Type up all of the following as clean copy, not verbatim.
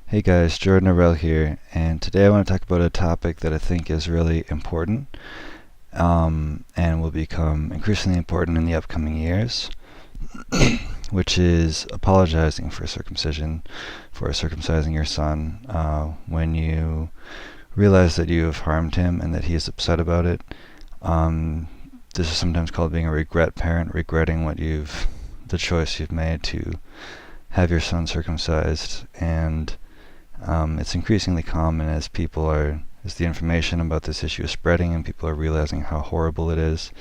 Hey guys, Jordan Arell here, and today I want to talk about a topic that I think is really important and will become increasingly important in the upcoming years, which is apologizing for circumcision, for circumcising your son when you realize that you have harmed him and that he is upset about it. Um, this is sometimes called being a regret parent, regretting the choice you've made to have your son circumcised, and it's increasingly common as the information about this issue is spreading and people are realizing how horrible it is,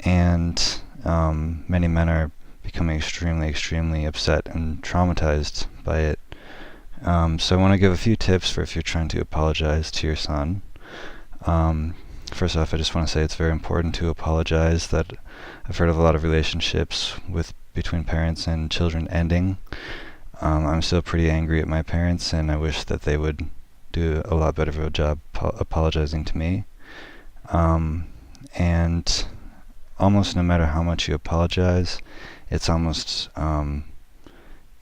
and many men are becoming extremely upset and traumatized by it. So I want to give a few tips for if you're trying to apologize to your son. First off, I just want to say it's very important to apologize. That I've heard of a lot of relationships between parents and children ending. I'm still pretty angry at my parents, and I wish that they would do a lot better of a job apologizing to me. And almost no matter how much you apologize, it's almost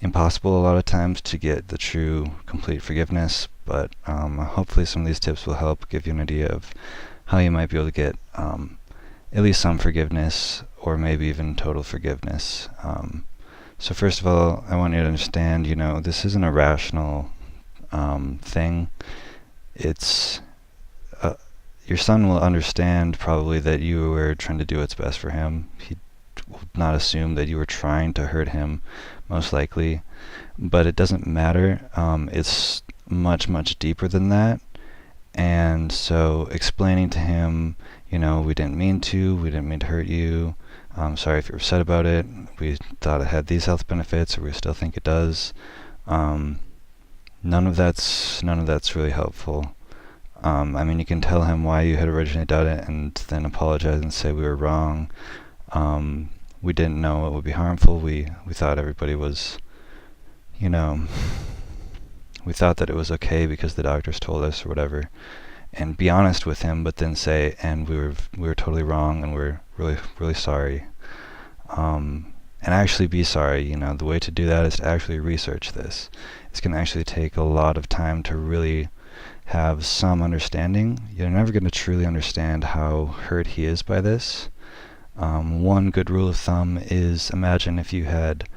impossible a lot of times to get the true, complete forgiveness. But hopefully some of these tips will help give you an idea of how you might be able to get at least some forgiveness, or maybe even total forgiveness. So first of all, I want you to understand, this isn't a rational thing. It's your son will understand probably that you were trying to do what's best for him. He will not assume that you were trying to hurt him, most likely. But it doesn't matter. It's much deeper than that. And so explaining to him, we didn't mean to hurt you. I'm sorry if you're upset about it. We thought it had these health benefits, or we still think it does. None of that's really helpful. You can tell him why you had originally done it, and then apologize and say we were wrong. We didn't know it would be harmful. We thought everybody was, we thought that it was okay because the doctors told us, or whatever. And be honest with him, but then say, and we were totally wrong, and we're really sorry. And actually be sorry. The way to do that is to actually research this. It's going to actually take a lot of time to really have some understanding. You're never going to truly understand how hurt he is by this. One good rule of thumb is, imagine if you had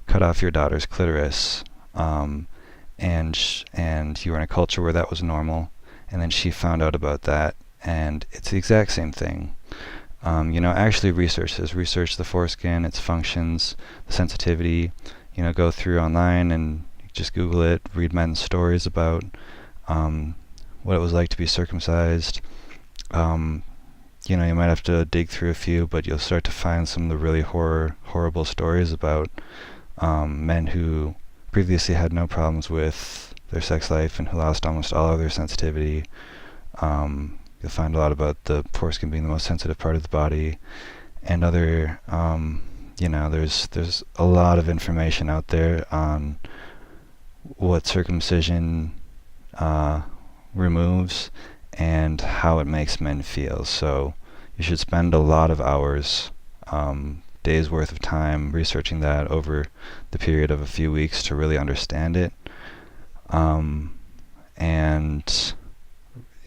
cut off your daughter's clitoris, and you were in a culture where that was normal, and then she found out about that, and it's the exact same thing. Actually research this. Research the foreskin, its functions, the sensitivity. Go through online and just Google it. Read men's stories about what it was like to be circumcised. You might have to dig through a few, but you'll start to find some of the really horrible stories about men who previously had no problems with their sex life and who lost almost all of their sensitivity. You'll find a lot about the foreskin being the most sensitive part of the body, and other, there's a lot of information out there on what circumcision removes and how it makes men feel. So you should spend a lot of hours, days worth of time researching that over the period of a few weeks to really understand it. And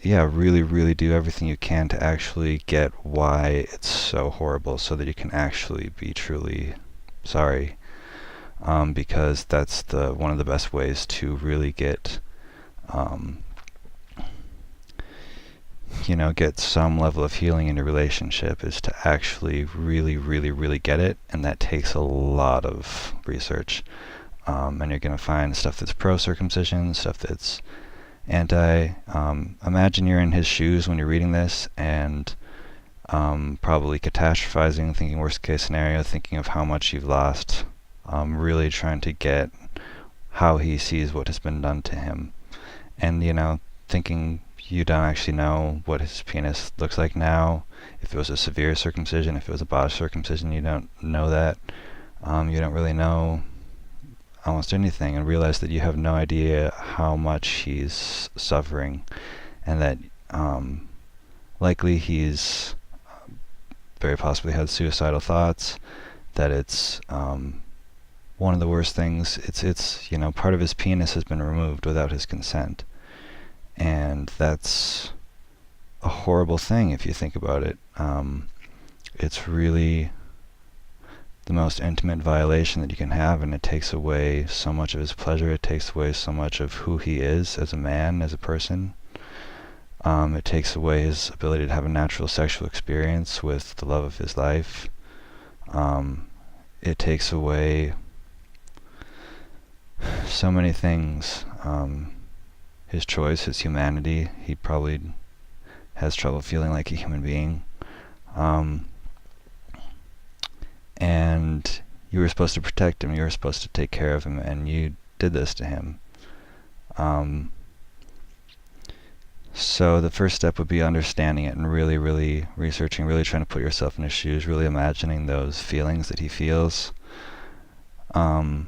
yeah, really do everything you can to actually get why it's so horrible, so that you can actually be truly sorry. Because that's one of the best ways to really get get some level of healing in your relationship, is to actually really get it, and that takes a lot of research. And you're going to find stuff that's pro-circumcision, stuff that's anti. Imagine you're in his shoes when you're reading this, and probably catastrophizing, thinking worst case scenario, thinking of how much you've lost, really trying to get how he sees what has been done to him, and thinking you don't actually know what his penis looks like now. If it was a severe circumcision, if it was a botched circumcision, you don't know that. You don't really know almost anything, and realize that you have no idea how much he's suffering, and that likely he's very possibly had suicidal thoughts, that it's one of the worst things. It's part of his penis has been removed without his consent, and that's a horrible thing if you think about it. It's really the most intimate violation that you can have, and it takes away so much of his pleasure. It takes away so much of who he is as a man, as a person. It takes away his ability to have a natural sexual experience with the love of his life. It takes away so many things. His choice, his humanity. He probably has trouble feeling like a human being. And you were supposed to protect him, you were supposed to take care of him, and you did this to him. So the first step would be understanding it and really, really researching, really trying to put yourself in his shoes, really imagining those feelings that he feels. And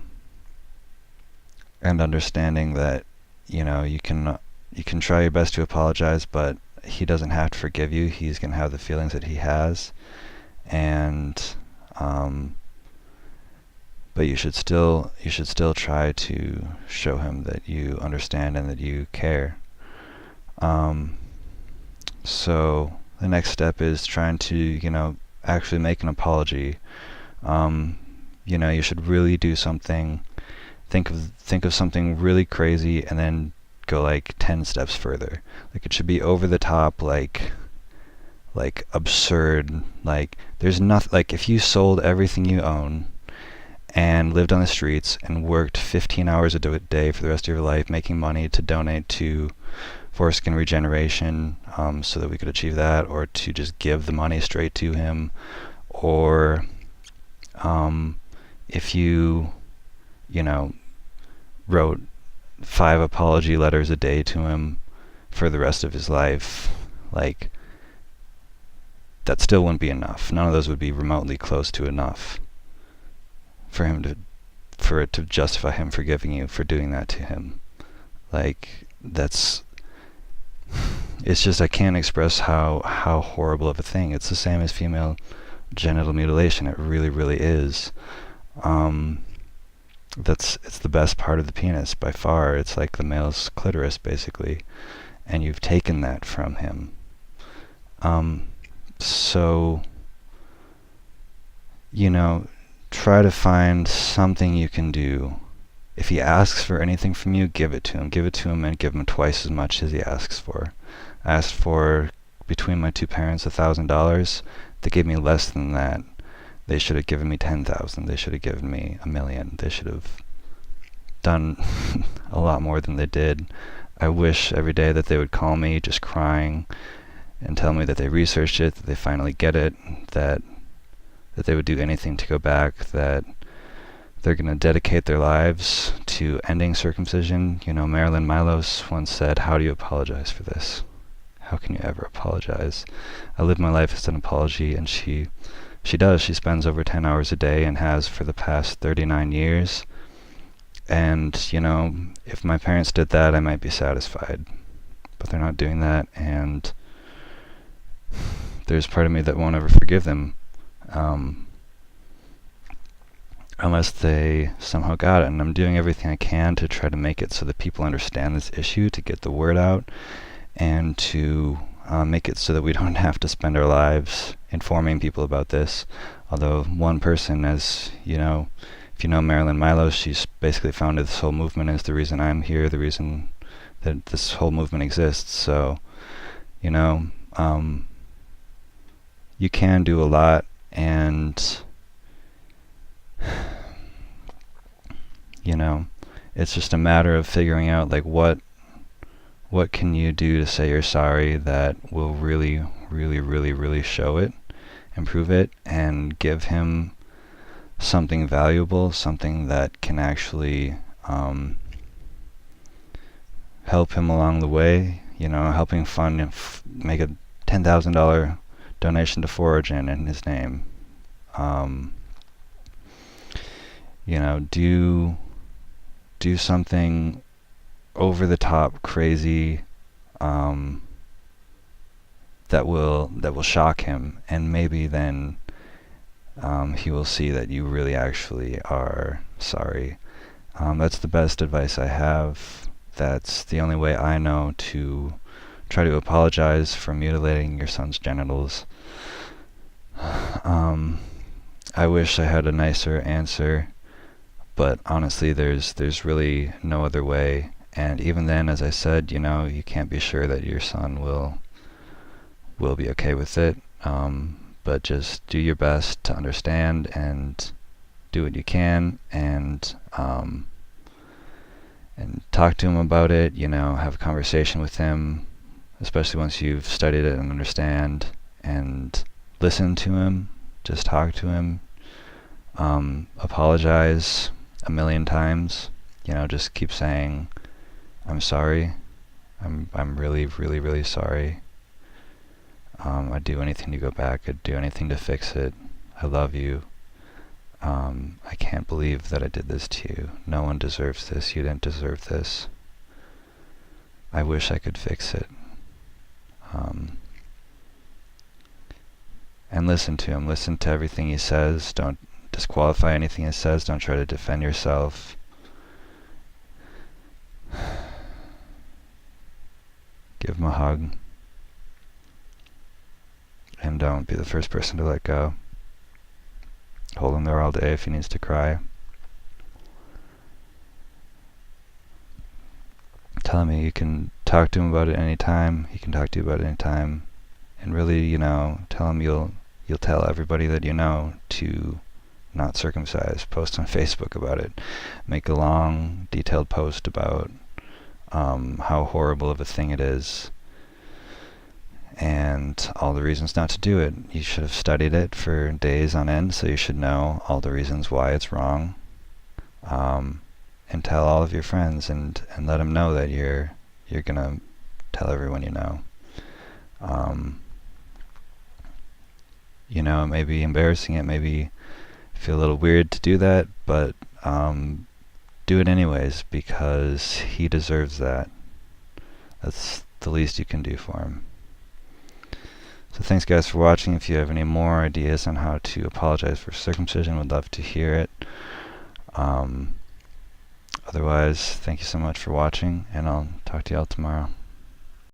understanding that, you can try your best to apologize, but he doesn't have to forgive you. He's going to have the feelings that he has. And but you should still try to show him that you understand and that you care. So the next step is trying to, actually make an apology. You should really do something. Think of something really crazy, and then go like 10 steps further. Like, it should be over the top, like absurd. Like, there's nothing, like, if you sold everything you own and lived on the streets and worked 15 hours a day for the rest of your life making money to donate to foreskin regeneration, so that we could achieve that, or to just give the money straight to him, or if you wrote 5 apology letters a day to him for the rest of his life, like, that still wouldn't be enough. None of those would be remotely close to enough for it to justify him forgiving you for doing that to him. Like, it's just, I can't express how horrible of a thing. It's the same as female genital mutilation. It really, really is. It's the best part of the penis by far. It's like the male's clitoris, basically, and you've taken that from him. So, try to find something you can do. If he asks for anything from you, give it to him. Give it to him, and give him twice as much as he asks for. I asked for, between my 2 parents, $1,000. They gave me less than that. They should have given me 10,000. They should have given me $1 million. They should have done a lot more than they did. I wish every day that they would call me just crying and tell me that they researched it, that they finally get it, that they would do anything to go back, that they're going to dedicate their lives to ending circumcision. Marilyn Milos once said, "How do you apologize for this? How can you ever apologize?" I live my life as an apology, and she does. She spends over 10 hours a day and has for the past 39 years. And, if my parents did that, I might be satisfied. But they're not doing that, and there's part of me that won't ever forgive them. Unless they somehow got it. And I'm doing everything I can to try to make it so that people understand this issue, to get the word out, and to make it so that we don't have to spend our lives informing people about this. Although one person, as if you know Marilyn Milos, she's basically founded this whole movement, is the reason I'm here, the reason that this whole movement exists. So, you can do a lot, and it's just a matter of figuring out, like, what can you do to say you're sorry that will really, really, really, really show it, improve it, and give him something valuable, something that can actually help him along the way. Helping fund and make a $10,000 donation to Foragin in his name. Do something over the top, crazy, that will shock him, and maybe then he will see that you really actually are sorry. That's the best advice I have. That's the only way I know to try to apologize for mutilating your son's genitals. I wish I had a nicer answer, but honestly, there's really no other way. And even then, as I said, you can't be sure that your son will be okay with it. But just do your best to understand and do what you can, and talk to him about it. Have a conversation with him, especially once you've studied it and understand, and listen to him. Just talk to him. Apologize a million times. Just keep saying, "I'm sorry. I'm really, really, really sorry. I'd do anything to go back. I'd do anything to fix it. I love you. I can't believe that I did this to you. No one deserves this. You didn't deserve this. I wish I could fix it." And listen to him. Listen to everything he says. Don't disqualify anything he says. Don't try to defend yourself. Give him a hug. And don't be the first person to let go. Hold him there all day if he needs to cry. Tell him you can talk to him about it anytime. He can talk to you about it anytime. And really, tell him you'll tell everybody that you know to not circumcise. Post on Facebook about it. Make a long, detailed post about how horrible of a thing it is, and all the reasons not to do it. You should have studied it for days on end, so you should know all the reasons why it's wrong. And tell all of your friends, and let them know that you're gonna tell everyone you know. It may be embarrassing, it may be feel a little weird to do that, but do it anyways, because he deserves that. That's the least you can do for him. So thanks guys for watching. If you have any more ideas on how to apologize for circumcision, would love to hear it. Otherwise, thank you so much for watching, and I'll talk to y'all tomorrow.